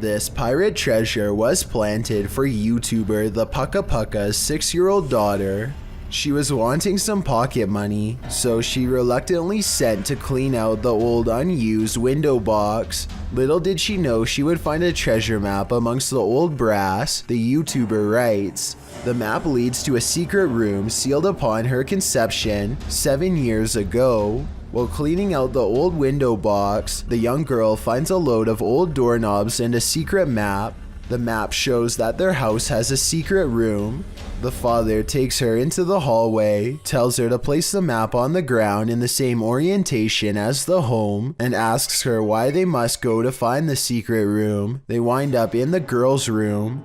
This pirate treasure was planted for YouTuber the Pucka Pucka's 6-year-old daughter. She was wanting some pocket money, so she reluctantly sent to clean out the old unused window box. Little did she know she would find a treasure map amongst the old brass, the YouTuber writes. The map leads to a secret room sealed upon her conception 7 years ago. While cleaning out the old window box, the young girl finds a load of old doorknobs and a secret map. The map shows that their house has a secret room. The father takes her into the hallway, tells her to place the map on the ground in the same orientation as the home, and asks her why they must go to find the secret room. They wind up in the girl's room.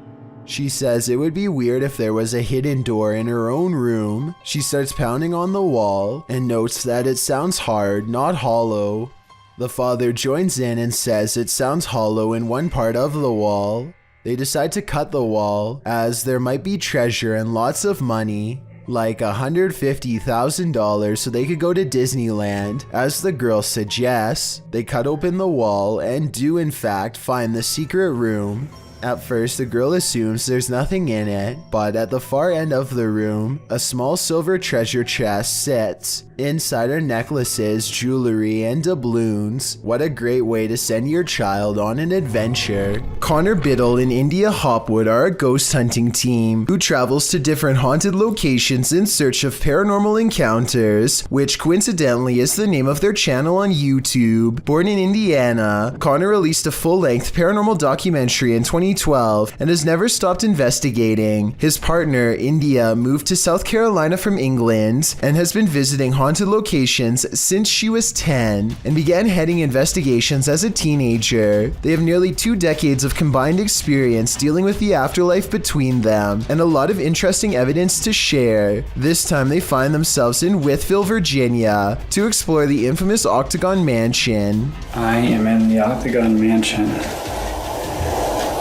She says it would be weird if there was a hidden door in her own room. She starts pounding on the wall and notes that it sounds hard, not hollow. The father joins in and says it sounds hollow in one part of the wall. They decide to cut the wall, as there might be treasure and lots of money, like $150,000, so they could go to Disneyland. As the girl suggests, they cut open the wall and do in fact find the secret room. At first, the girl assumes there's nothing in it, but at the far end of the room, a small silver treasure chest sits. Inside are necklaces, jewelry, and doubloons. What a great way to send your child on an adventure. Connor Biddle and India Hopwood are a ghost hunting team who travels to different haunted locations in search of paranormal encounters, which coincidentally is the name of their channel on YouTube. Born in Indiana, Connor released a full-length paranormal documentary in 2012 and has never stopped investigating. His partner, India, moved to South Carolina from England and has been visiting haunted locations since she was 10 and began heading investigations as a teenager. They have nearly 2 decades of combined experience dealing with the afterlife between them and a lot of interesting evidence to share. This time they find themselves in Wytheville, Virginia to explore the infamous Octagon Mansion. I am in the Octagon Mansion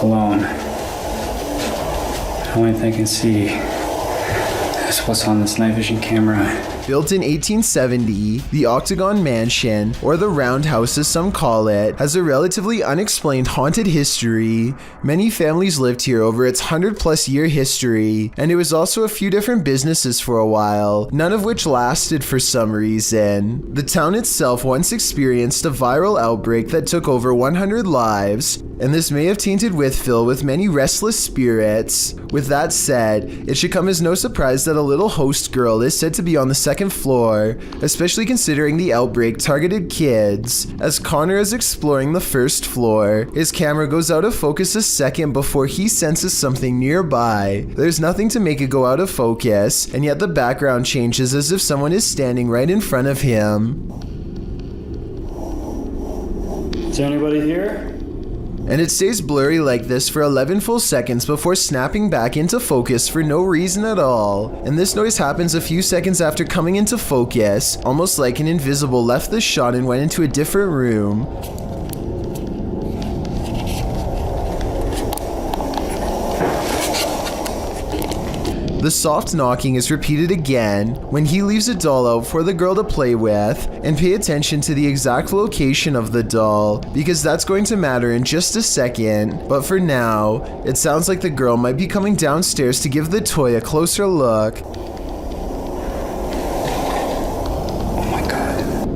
alone. The only thing I can see is what's on this night vision camera. Built in 1870, the Octagon Mansion, or the Roundhouse as some call it, has a relatively unexplained haunted history. Many families lived here over its 100+ year history, and it was also a few different businesses for a while, none of which lasted for some reason. The town itself once experienced a viral outbreak that took over 100 lives, and this may have tainted Wytheville with many restless spirits. With that said, it should come as no surprise that a little host girl is said to be on the second floor, especially considering the outbreak targeted kids. As Connor is exploring the first floor, his camera goes out of focus a second before he senses something nearby. There's nothing to make it go out of focus, and yet the background changes as if someone is standing right in front of him. Is there anybody here? And it stays blurry like this for 11 full seconds before snapping back into focus for no reason at all. And this noise happens a few seconds after coming into focus, almost like an invisible left the shot and went into a different room. The soft knocking is repeated again when he leaves a doll out for the girl to play with, and pay attention to the exact location of the doll because that's going to matter in just a second. But for now, it sounds like the girl might be coming downstairs to give the toy a closer look.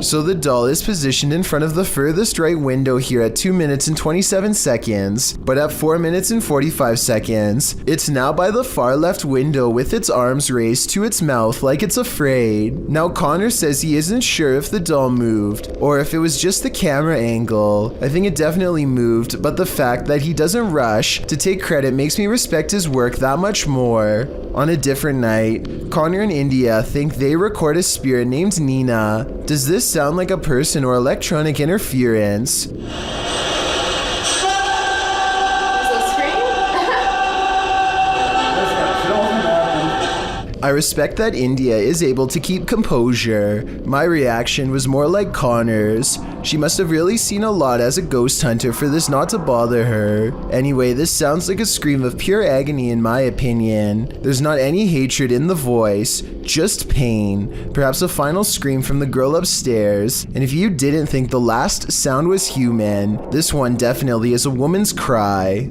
So the doll is positioned in front of the furthest right window here at 2 minutes and 27 seconds, but at 4 minutes and 45 seconds, it's now by the far left window with its arms raised to its mouth like it's afraid. Now Connor says he isn't sure if the doll moved, or if it was just the camera angle. I think it definitely moved, but the fact that he doesn't rush to take credit makes me respect his work that much more. On a different night, Connor and India think they record a spirit named Nina. Does this sound like a person or electronic interference? I respect that India is able to keep composure. My reaction was more like Connor's. She must have really seen a lot as a ghost hunter for this not to bother her. Anyway, this sounds like a scream of pure agony in my opinion. There's not any hatred in the voice, just pain. Perhaps a final scream from the girl upstairs. And if you didn't think the last sound was human, this one definitely is a woman's cry.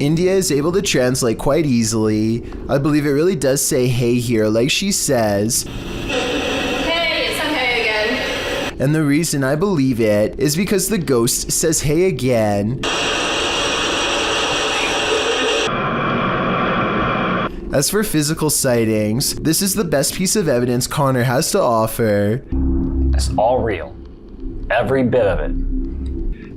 India is able to translate quite easily. I believe it really does say hey here, like she says. Hey, it's not hey again. And the reason I believe it is because the ghost says hey again. As for physical sightings, this is the best piece of evidence Connor has to offer. It's all real. Every bit of it.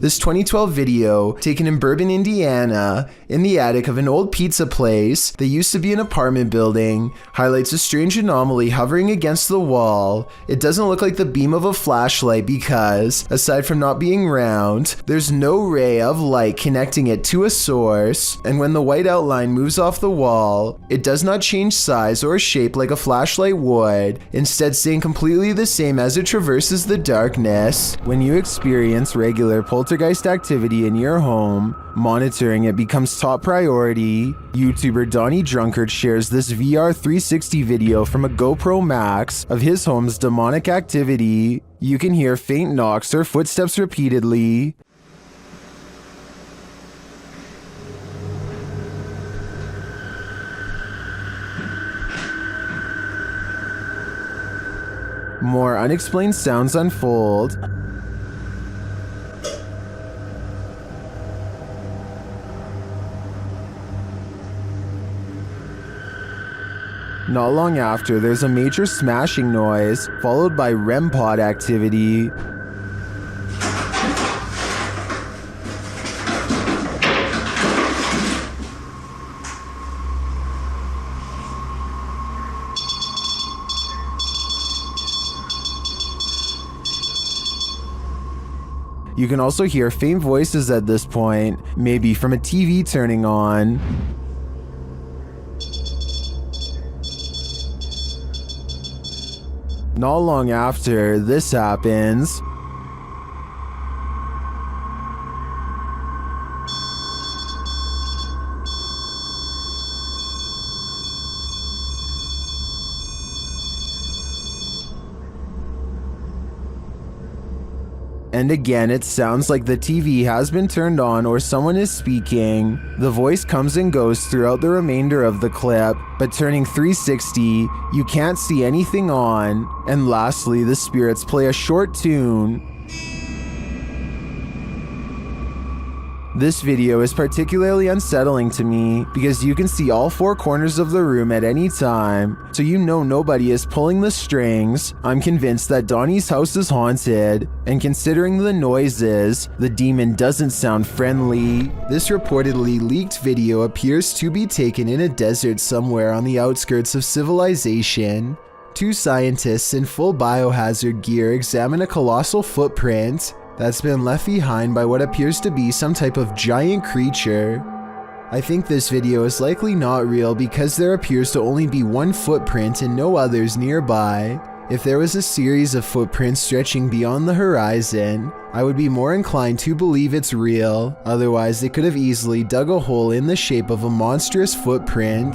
This 2012 video, taken in Bourbon, Indiana, in the attic of an old pizza place that used to be an apartment building, highlights a strange anomaly hovering against the wall. It doesn't look like the beam of a flashlight because, aside from not being round, there's no ray of light connecting it to a source, and when the white outline moves off the wall, it does not change size or shape like a flashlight would, instead staying completely the same as it traverses the darkness. When you experience regular poltergeist activity in your home, monitoring it becomes top priority. YouTuber Donnie Drunkard shares this VR 360 video from a GoPro Max of his home's demonic activity. You can hear faint knocks or footsteps repeatedly. More unexplained sounds unfold. Not long after, there's a major smashing noise, followed by REM pod activity. You can also hear faint voices at this point, maybe from a TV turning on. Not long after, this happens. And again, it sounds like the TV has been turned on or someone is speaking. The voice comes and goes throughout the remainder of the clip, but turning 360, you can't see anything on. And lastly, the spirits play a short tune. This video is particularly unsettling to me because you can see all four corners of the room at any time, so you know nobody is pulling the strings. I'm convinced that Donnie's house is haunted, and considering the noises, the demon doesn't sound friendly. This reportedly leaked video appears to be taken in a desert somewhere on the outskirts of civilization. Two scientists in full biohazard gear examine a colossal footprint that's been left behind by what appears to be some type of giant creature. I think this video is likely not real because there appears to only be one footprint and no others nearby. If there was a series of footprints stretching beyond the horizon, I would be more inclined to believe it's real. Otherwise, they could have easily dug a hole in the shape of a monstrous footprint.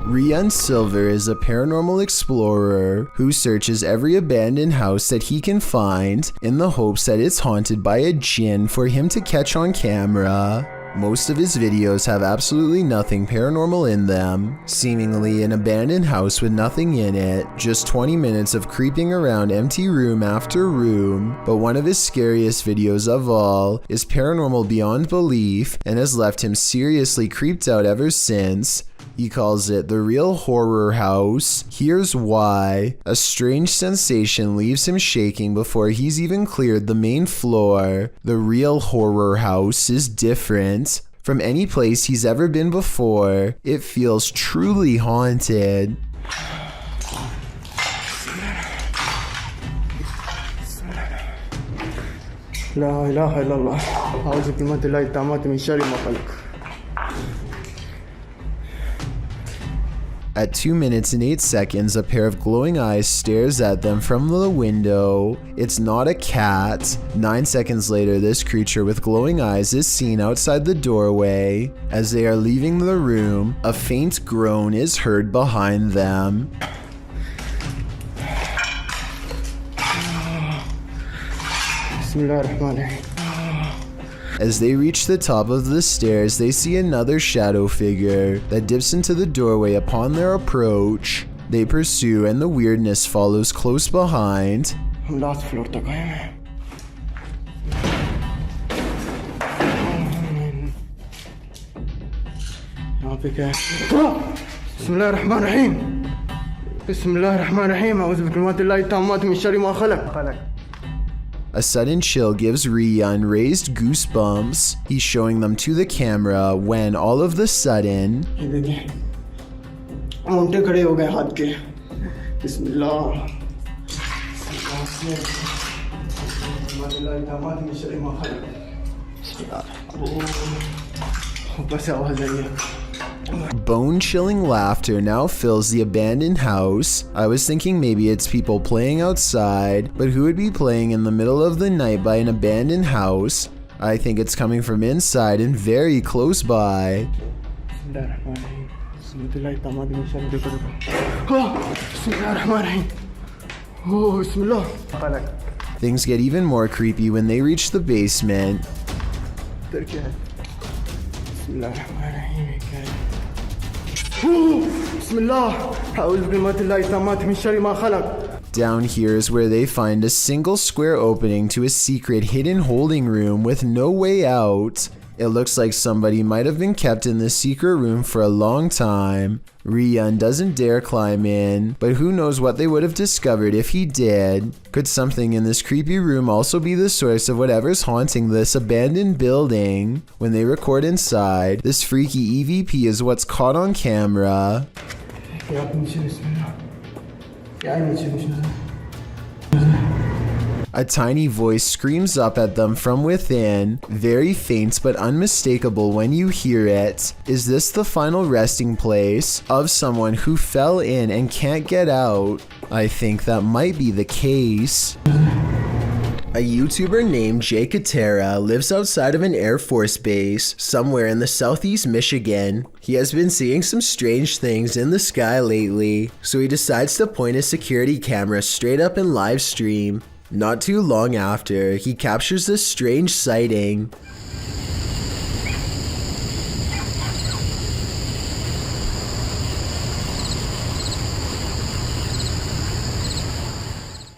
Rian Silver is a paranormal explorer who searches every abandoned house that he can find in the hopes that it's haunted by a djinn for him to catch on camera. Most of his videos have absolutely nothing paranormal in them, seemingly an abandoned house with nothing in it, just 20 minutes of creeping around empty room after room. But one of his scariest videos of all is paranormal beyond belief and has left him seriously creeped out ever since. He calls it the real horror house. Here's why. A strange sensation leaves him shaking before he's even cleared the main floor. The real horror house is different from any place he's ever been before. It feels truly haunted. لا إله إلا الله أعوذ بكلمات الله التامات من شر ما خلق. At 2 minutes and 8 seconds, a pair of glowing eyes stares at them from the window. It's not a cat. 9 seconds later, this creature with glowing eyes is seen outside the doorway. As they are leaving the room, a faint groan is heard behind them. As they reach the top of the stairs, they see another shadow figure that dips into the doorway upon their approach. They pursue and the weirdness follows close behind. Last floor तक आए हैं. यहाँ पे क्या है? बिस्मिल्लाहिर्रहमानिर्रहीम. बिस्मिल्लाहिर्रहमानिर्रहीम. अऊज़ु बिकलिमातिल्लाहि ताम्माति मिन शर्रि मा खलक. A sudden chill gives Rian raised goosebumps. He's showing them to the camera when all of the sudden, ये देखिए, मोंटे खड़े हो गए हाथ के. बिस्मिल्लाह. ऊपर से आवाज आई है. bone-chilling laughter now fills the abandoned house. I was thinking maybe it's people playing outside, but who would be playing in the middle of the night by an abandoned house? I think it's coming from inside and very close by. Things get even more creepy when they reach the basement. Down here is where they find a single square opening to a secret hidden holding room with no way out. It looks like somebody might have been kept in this secret room for a long time. Rian doesn't dare climb in, but who knows what they would have discovered if he did. Could something in this creepy room also be the source of whatever's haunting this abandoned building? When they record inside, this freaky EVP is what's caught on camera. A tiny voice screams up at them from within, very faint but unmistakable when you hear it. Is this the final resting place of someone who fell in and can't get out? I think that might be the case. A YouTuber named Jay Katera lives outside of an Air Force base somewhere in the southeast Michigan. He has been seeing some strange things in the sky lately, so he decides to point his security camera straight up and live stream. Not too long after, he captures this strange sighting.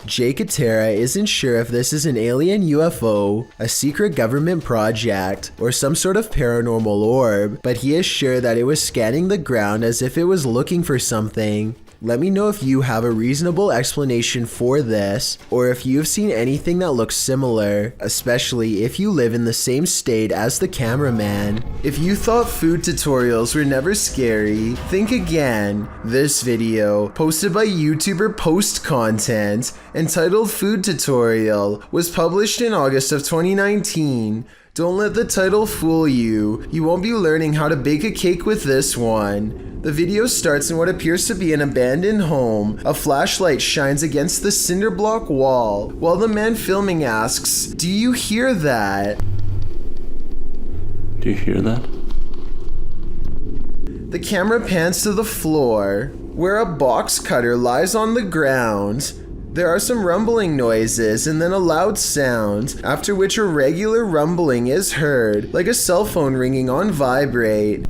Jay Katera isn't sure if this is an alien UFO, a secret government project, or some sort of paranormal orb, but he is sure that it was scanning the ground as if it was looking for something. Let me know if you have a reasonable explanation for this, or if you've seen anything that looks similar, especially if you live in the same state as the cameraman. If you thought food tutorials were never scary, think again. This video, posted by YouTuber Post Content, entitled Food Tutorial, was published in August of 2019. Don't let the title fool you. You won't be learning how to bake a cake with this one. The video starts in what appears to be an abandoned home. A flashlight shines against the cinder block wall, while the man filming asks, "Do you hear that?" Do you hear that? The camera pans to the floor, where a box cutter lies on the ground. There are some rumbling noises and then a loud sound, after which a regular rumbling is heard, like a cell phone ringing on vibrate.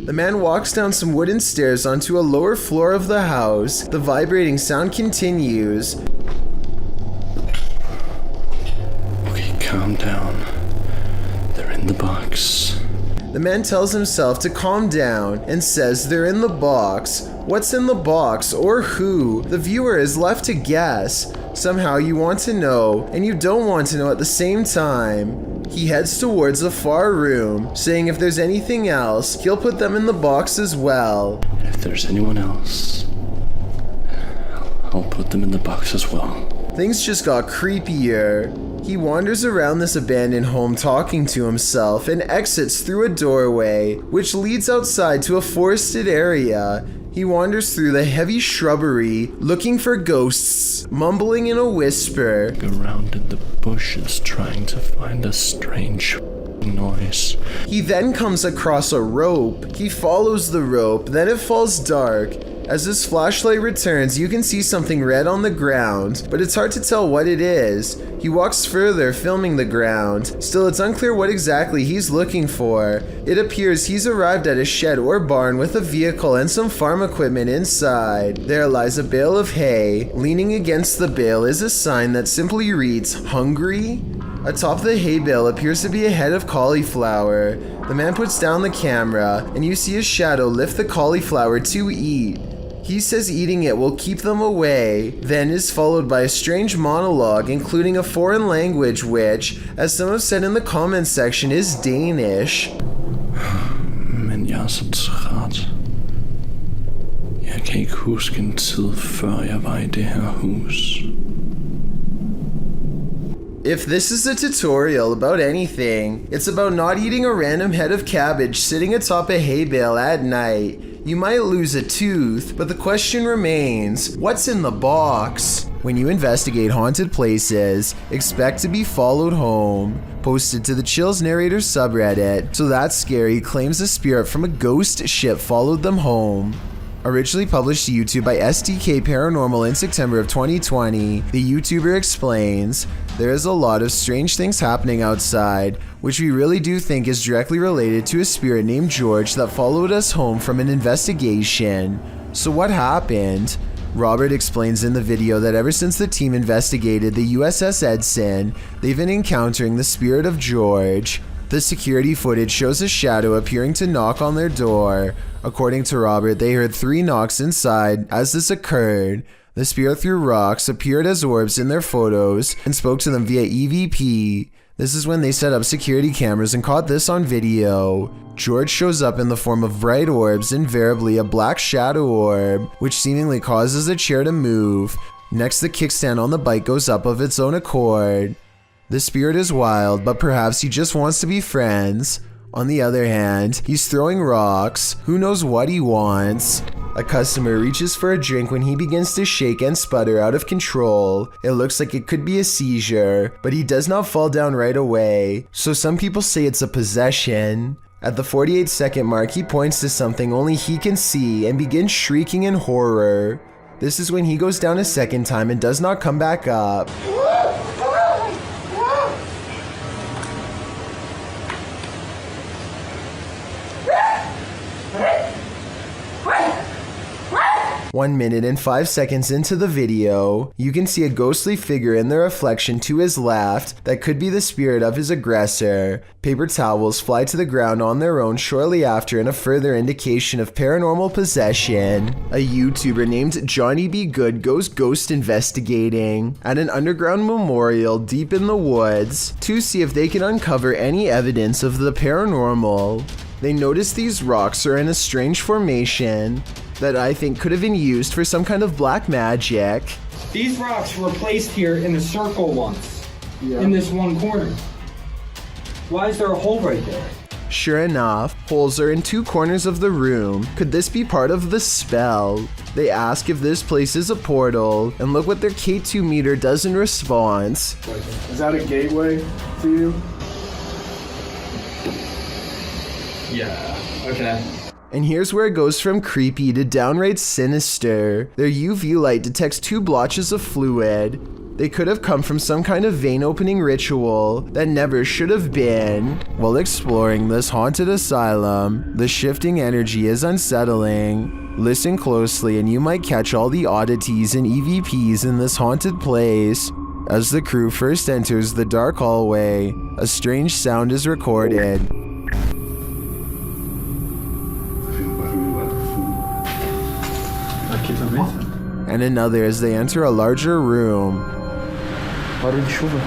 The man walks down some wooden stairs onto a lower floor of the house. The vibrating sound continues. Okay, calm down. They're in the box. The man tells himself to calm down and says they're in the box. What's in the box or who? The viewer is left to guess. Somehow you want to know and you don't want to know at the same time. He heads towards a far room, saying if there's anything else, he'll put them in the box as well. If there's anyone else, I'll I'll put them in the box as well. Things just got creepier. He wanders around this abandoned home talking to himself and exits through a doorway, which leads outside to a forested area. He wanders through the heavy shrubbery, looking for ghosts, mumbling in a whisper. Around in the bushes trying to find a strange noise. He then comes across a rope. He follows the rope, then it falls dark. As his flashlight returns, you can see something red on the ground, but it's hard to tell what it is. He walks further, filming the ground. Still, it's unclear what exactly he's looking for. It appears he's arrived at a shed or barn with a vehicle and some farm equipment inside. There lies a bale of hay. Leaning against the bale is a sign that simply reads, "Hungry?" Atop the hay bale appears to be a head of cauliflower. The man puts down the camera, and you see a shadow lift the cauliflower to eat. He says eating it will keep them away, then is followed by a strange monologue including a foreign language which, as some have said in the comments section, is Danish. Men jeg er så træt. Jeg kan ikke huske en tid før jeg var i det her hus. If this is a tutorial about anything, it's about not eating a random head of cabbage sitting atop a hay bale at night. You might lose a tooth, but the question remains, what's in the box? When you investigate haunted places, expect to be followed home. Posted to the Chills Narrator subreddit, So That's Scary claims a spirit from a ghost ship followed them home. Originally published to YouTube by SDK Paranormal in September of 2020, the YouTuber explains, there is a lot of strange things happening outside, which we really do think is directly related to a spirit named George that followed us home from an investigation. So what happened? Robert explains in the video that ever since the team investigated the USS Edson, they've been encountering the spirit of George. The security footage shows a shadow appearing to knock on their door. According to Robert, they heard 3 knocks inside as this occurred. The spirit threw rocks, appeared as orbs in their photos, and spoke to them via EVP. This is when they set up security cameras and caught this on video. George shows up in the form of bright orbs, invariably a black shadow orb, which seemingly causes a chair to move. Next, the kickstand on the bike goes up of its own accord. The spirit is wild, but perhaps he just wants to be friends. On the other hand, he's throwing rocks. Who knows what he wants? A customer reaches for a drink when he begins to shake and sputter out of control. It looks like it could be a seizure, but he does not fall down right away, so some people say it's a possession. At the 48-second mark, he points to something only he can see and begins shrieking in horror. This is when he goes down a second time and does not come back up. One minute and 5 seconds into the video, you can see a ghostly figure in the reflection to his left that could be the spirit of his aggressor. Paper towels fly to the ground on their own shortly after in a further indication of paranormal possession. A YouTuber named Johnny B. Good goes ghost investigating at an underground memorial deep in the woods to see if they can uncover any evidence of the paranormal. They notice these rocks are in a strange formation that I think could have been used for some kind of black magic. These rocks were placed here in a circle once, in this one corner. Why is there a hole right there? Sure enough, holes are in 2 corners of the room. Could this be part of the spell? They ask if this place is a portal, and look what their K2 meter does in response. Is that a gateway to you? Yeah, okay. And here's where it goes from creepy to downright sinister. Their UV light detects 2 blotches of fluid. They could have come from some kind of vein opening ritual that never should have been. While exploring this haunted asylum, the shifting energy is unsettling. Listen closely and you might catch all the oddities and EVPs in this haunted place. As the crew first enters the dark hallway, a strange sound is recorded. And another as they enter a larger room. Barulho de chuva.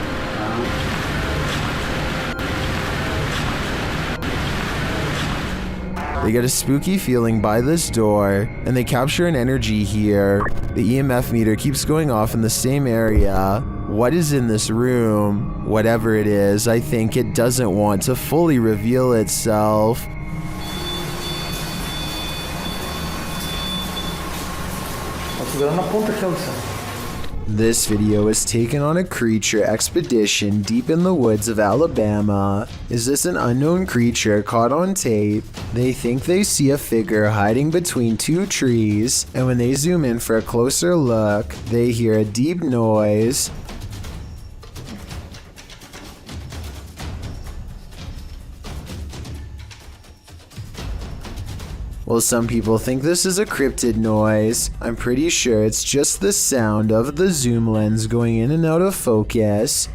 They get a spooky feeling by this door, and they capture an energy here. The EMF meter keeps going off in the same area. What is in this room? Whatever it is, I think it doesn't want to fully reveal itself. This video is taken on a creature expedition deep in the woods of Alabama. Is this an unknown creature caught on tape? They think they see a figure hiding between two trees, and when they zoom in for a closer look, they hear a deep noise. Well, some people think this is a cryptid noise. I'm pretty sure it's just the sound of the zoom lens going in and out of focus.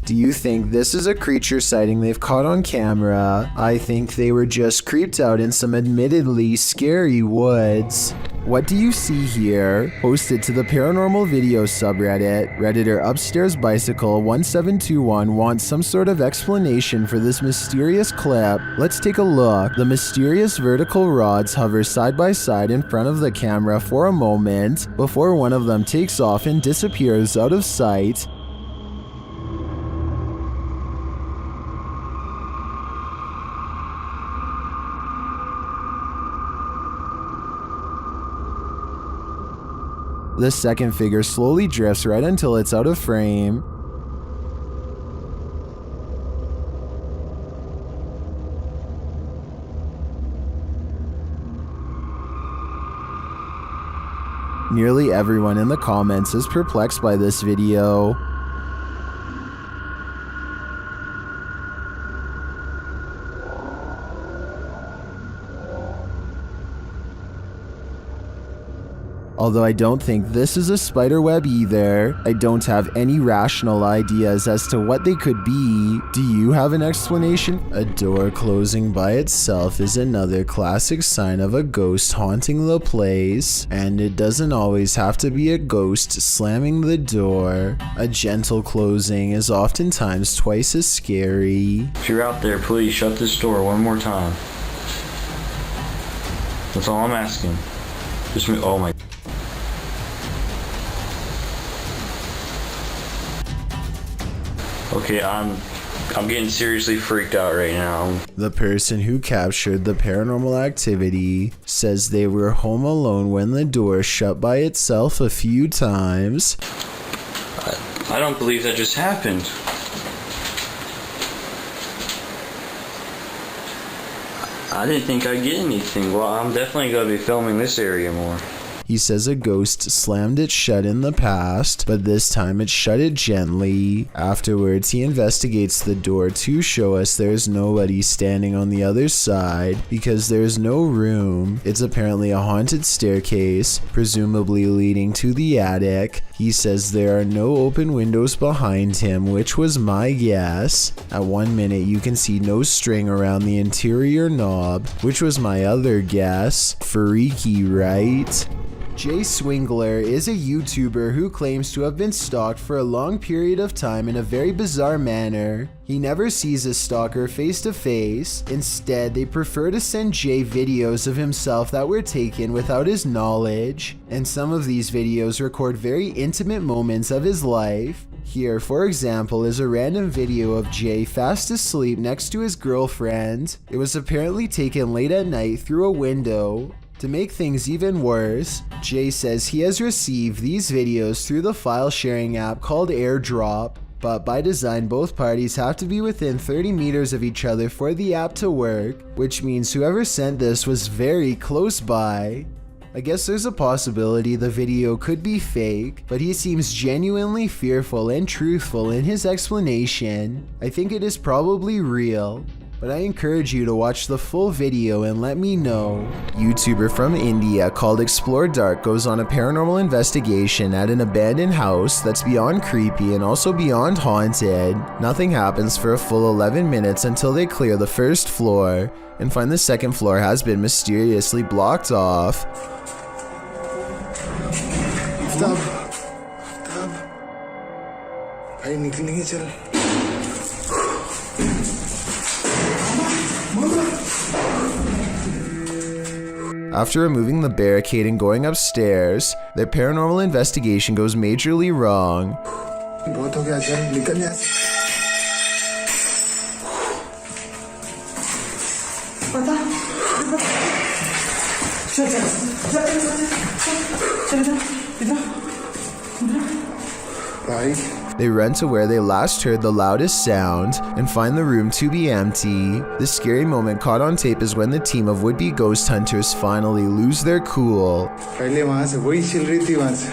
Do you think this is a creature sighting they've caught on camera? I think they were just creeped out in some admittedly scary woods. What do you see here? Posted to the Paranormal Video subreddit, Redditor Upstairs Bicycle 1721 wants some sort of explanation for this mysterious clip. Let's take a look. The mysterious vertical rods hover side by side in front of the camera for a moment before one of them takes off and disappears out of sight. The second figure slowly drifts right until it's out of frame. Nearly everyone in the comments is perplexed by this video. Although I don't think this is a spider web either. I don't have any rational ideas as to what they could be. Do you have an explanation? A door closing by itself is another classic sign of a ghost haunting the place. And it doesn't always have to be a ghost slamming the door. A gentle closing is oftentimes twice as scary. If you're out there, please shut this door one more time. That's all I'm asking. Just me. Oh my. Okay, I'm getting seriously freaked out right now. The person who captured the paranormal activity says they were home alone when the door shut by itself a few times. I don't believe that just happened. I didn't think I'd get anything. Well, I'm definitely going to be filming this area more. He says a ghost slammed it shut in the past, but this time it shut it gently. Afterwards, he investigates the door to show us there's nobody standing on the other side because there's no room. It's apparently a haunted staircase, presumably leading to the attic. He says there are no open windows behind him, which was my guess. At 1 minute, you can see no string around the interior knob, which was my other guess. Freaky, right? Jay Swingler is a YouTuber who claims to have been stalked for a long period of time in a very bizarre manner. He never sees a stalker face to face. Instead, they prefer to send Jay videos of himself that were taken without his knowledge. And some of these videos record very intimate moments of his life. Here, for example, is a random video of Jay fast asleep next to his girlfriend. It was apparently taken late at night through a window. To make things even worse, Jay says he has received these videos through the file sharing app called AirDrop, but by design both parties have to be within 30 meters of each other for the app to work, which means whoever sent this was very close by. I guess there's a possibility the video could be fake, but he seems genuinely fearful and truthful in his explanation. I think it is probably real, but I encourage you to watch the full video and let me know. YouTuber from India called Explore Dark goes on a paranormal investigation at an abandoned house that's beyond creepy and also beyond haunted. Nothing happens for a full 11 minutes until they clear the first floor and find the second floor has been mysteriously blocked off. Stop. निकलेंगे चल। After removing the barricade and going upstairs, their paranormal investigation goes majorly wrong. बहुत हो गया चल निकल यहाँ से। They run to where they last heard the loudest sound and find the room to be empty. The scary moment caught on tape is when the team of would-be ghost hunters finally lose their cool. पहले वहाँ से वही chill रही थी वहाँ से।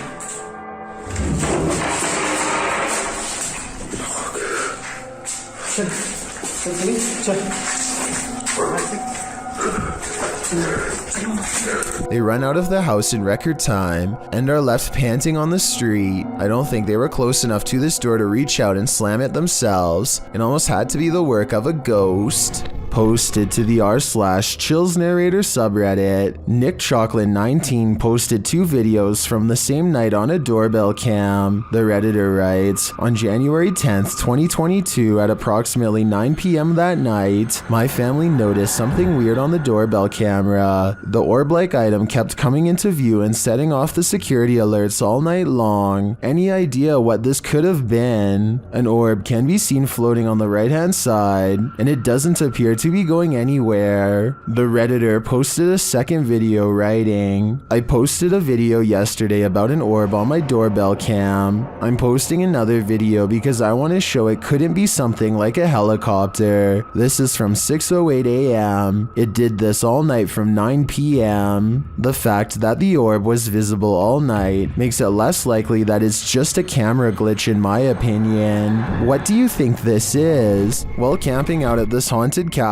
They run out of the house in record time and are left panting on the street. I don't think they were close enough to this door to reach out and slam it themselves. It almost had to be the work of a ghost. Posted to the r/chills narrator subreddit, Nick Chocolate 19 posted 2 videos from the same night on a doorbell cam. The redditor writes, on January 10th, 2022 at approximately 9 p.m. that night, my family noticed something weird on the doorbell camera. The orb-like item kept coming into view and setting off the security alerts all night long. Any idea what this could have been? An orb can be seen floating on the right-hand side, and it doesn't appear to be going anywhere. The redditor posted a second video writing, I posted a video yesterday about an orb on my doorbell cam. I'm posting another video because I want to show it couldn't be something like a helicopter. This is from 6:08 a.m. It did this all night from 9 p.m. The fact that the orb was visible all night makes it less likely that it's just a camera glitch in my opinion. What do you think this is? While camping out at this haunted castle,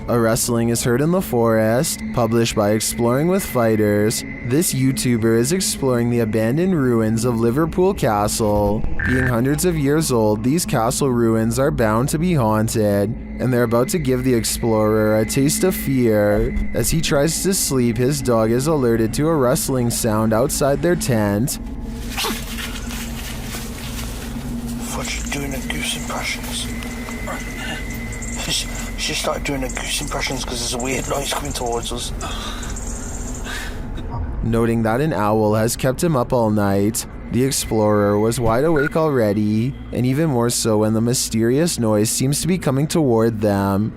a rustling is heard in the forest. Published by Exploring with Fighters, this YouTuber is exploring the abandoned ruins of Liverpool Castle. Being hundreds of years old, these castle ruins are bound to be haunted, and they're about to give the explorer a taste of fear. As he tries to sleep, his dog is alerted to a rustling sound outside their tent. She's doing her goose impressions. She started doing her goose impressions because there's a weird noise coming towards us. Noting that an owl has kept him up all night, the explorer was wide awake already, and even more so when the mysterious noise seems to be coming toward them.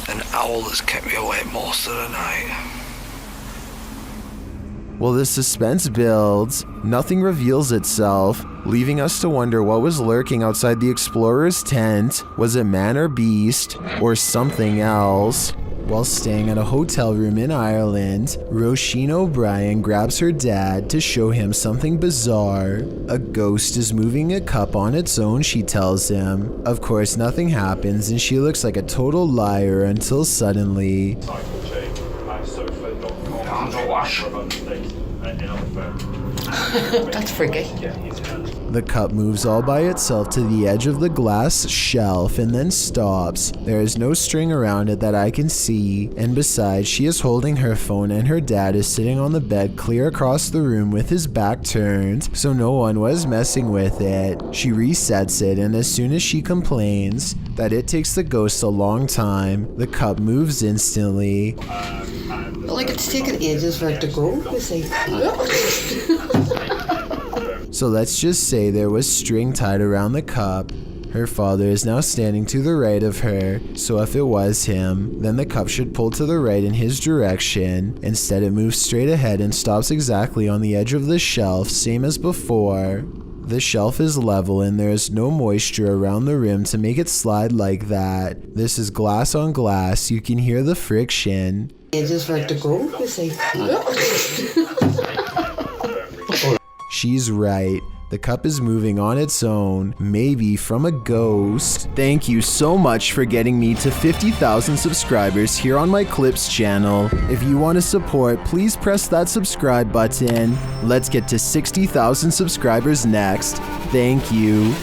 An owl has kept me awake most of the night. While the suspense builds, nothing reveals itself, leaving us to wonder what was lurking outside the explorer's tent. Was it man or beast, or something else? While staying at a hotel room in Ireland, Roisin O'Brien grabs her dad to show him something bizarre. A ghost is moving a cup on its own, she tells him. Of course, nothing happens and she looks like a total liar until suddenly... That's freaky. The cup moves all by itself to the edge of the glass shelf and then stops. There is no string around it that I can see, and besides, she is holding her phone and her dad is sitting on the bed clear across the room with his back turned, so no one was messing with it. She resets it, and as soon as she complains that it takes the ghost a long time, the cup moves instantly. Like it's taken ages for it to go, you see. So let's just say there was string tied around the cup. Her father is now standing to the right of her, so if it was him, then the cup should pull to the right in his direction. Instead, it moves straight ahead and stops exactly on the edge of the shelf, same as before. The shelf is level and there is no moisture around the rim to make it slide like that. This is glass on glass, you can hear the friction. Ages for it to go, you see. She's right. The cup is moving on its own, maybe from a ghost. Thank you so much for getting me to 50,000 subscribers here on my Clips channel. If you want to support, please press that subscribe button. Let's get to 60,000 subscribers next. Thank you.